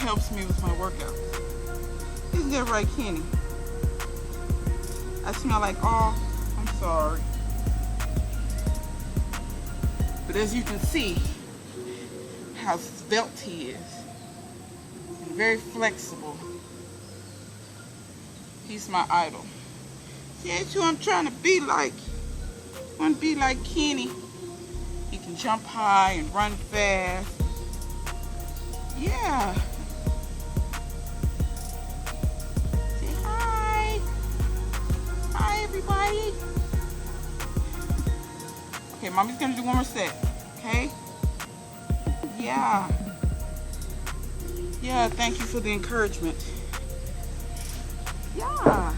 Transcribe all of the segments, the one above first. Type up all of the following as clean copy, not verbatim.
helps me with my workouts. Isn't that right, Kenny? I smell like, oh, I'm sorry. But as you can see, how svelte he is. And very flexible. He's my idol. See, that's who I'm trying to be like. I want to be like Kenny. He can jump high and run fast. Yeah. Say hi. Hi, everybody. Okay, Mommy's going to do one more set. Okay? Yeah. Yeah, thank you for the encouragement. Yeah.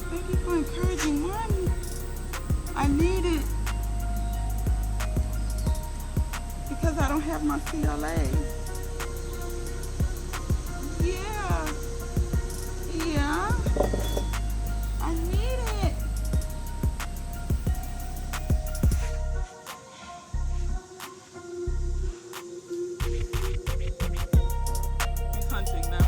Thank you for encouraging Mommy. I need it because I don't have my CLA. Yeah. Yeah. I need it. He's hunting now.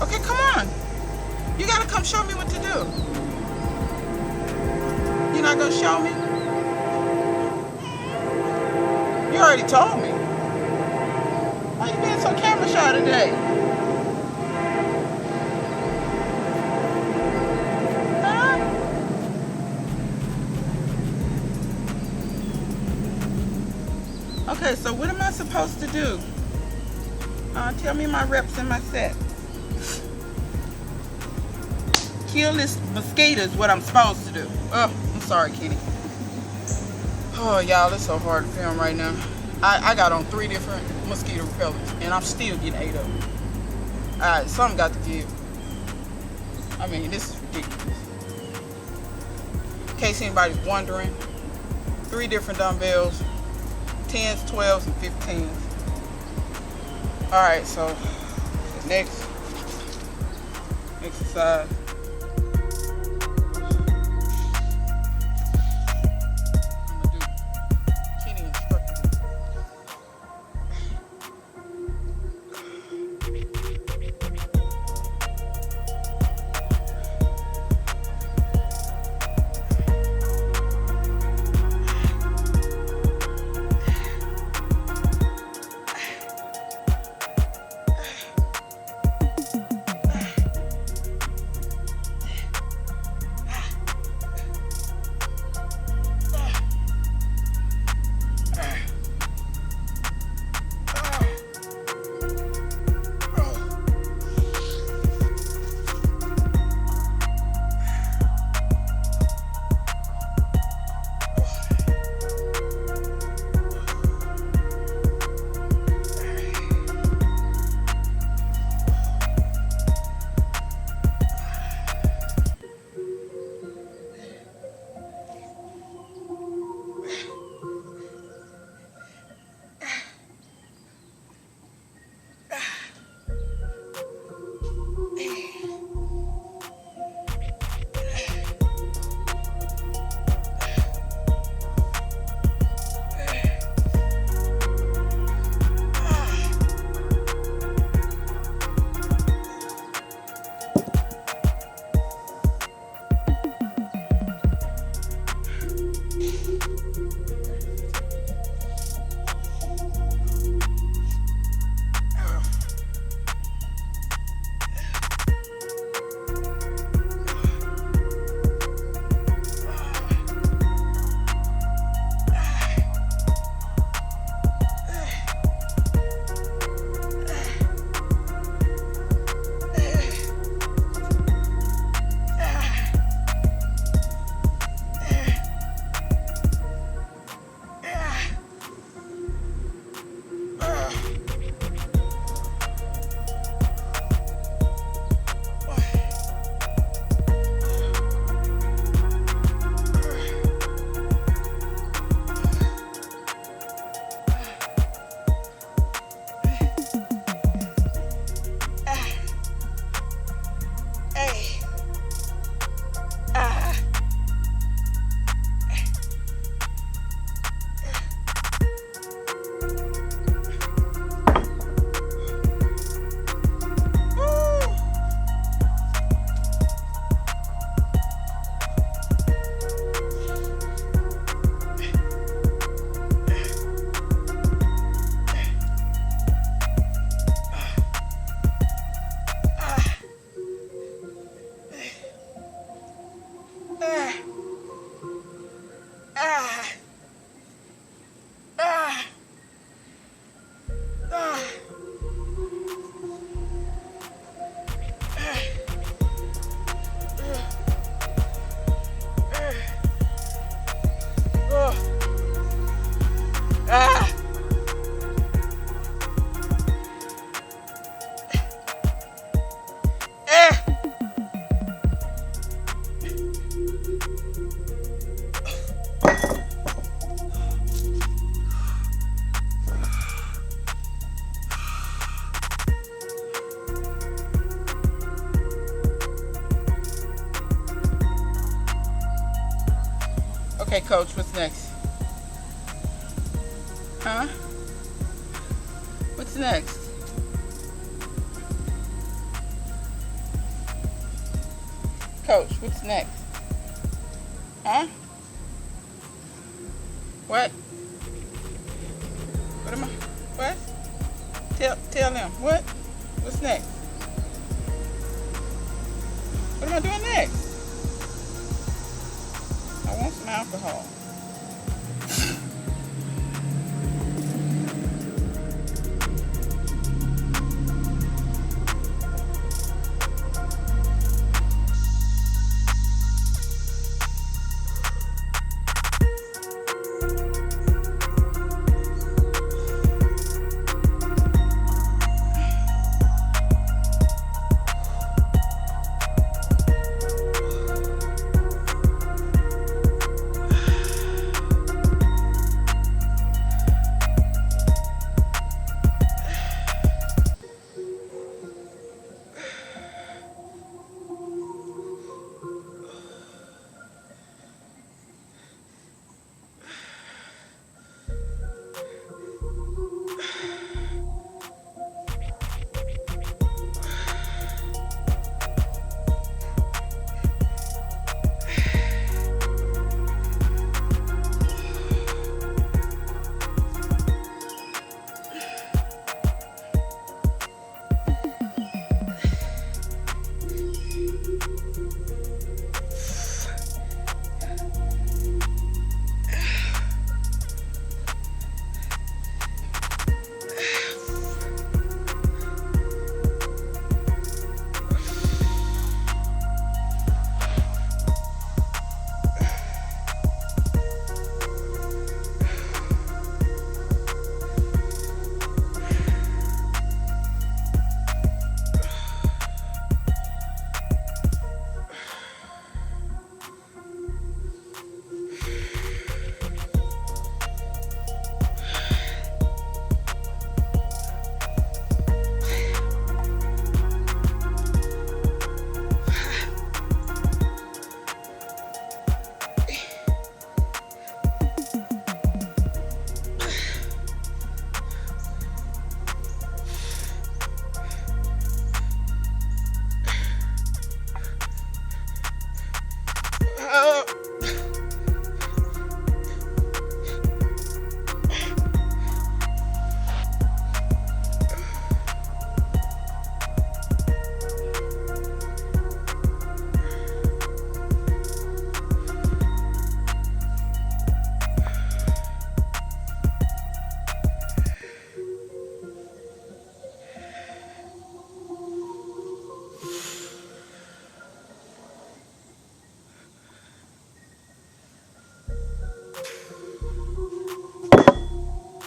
Okay, come on. You gotta come show me what to do. You're not gonna show me? You already told me. Why you being so camera shy today? Huh? Okay, so what am I supposed to do? Tell me my reps and my sets. Kill this mosquito is what I'm supposed to do. Oh, I'm sorry, Kenny. Oh, y'all, it's so hard to film right now. I got on 3 different mosquito repellents, and I'm still getting 8 of them. Alright, something got to give. I mean, this is ridiculous. In case anybody's wondering, 3 different dumbbells, 10s, 12s, and 15s. Alright, so the next exercise. Okay, coach, what's next? Huh? What's next? Coach, what's next? Huh? What? What am I? What? Tell them. What? What's next? What am I doing next? I want some alcohol.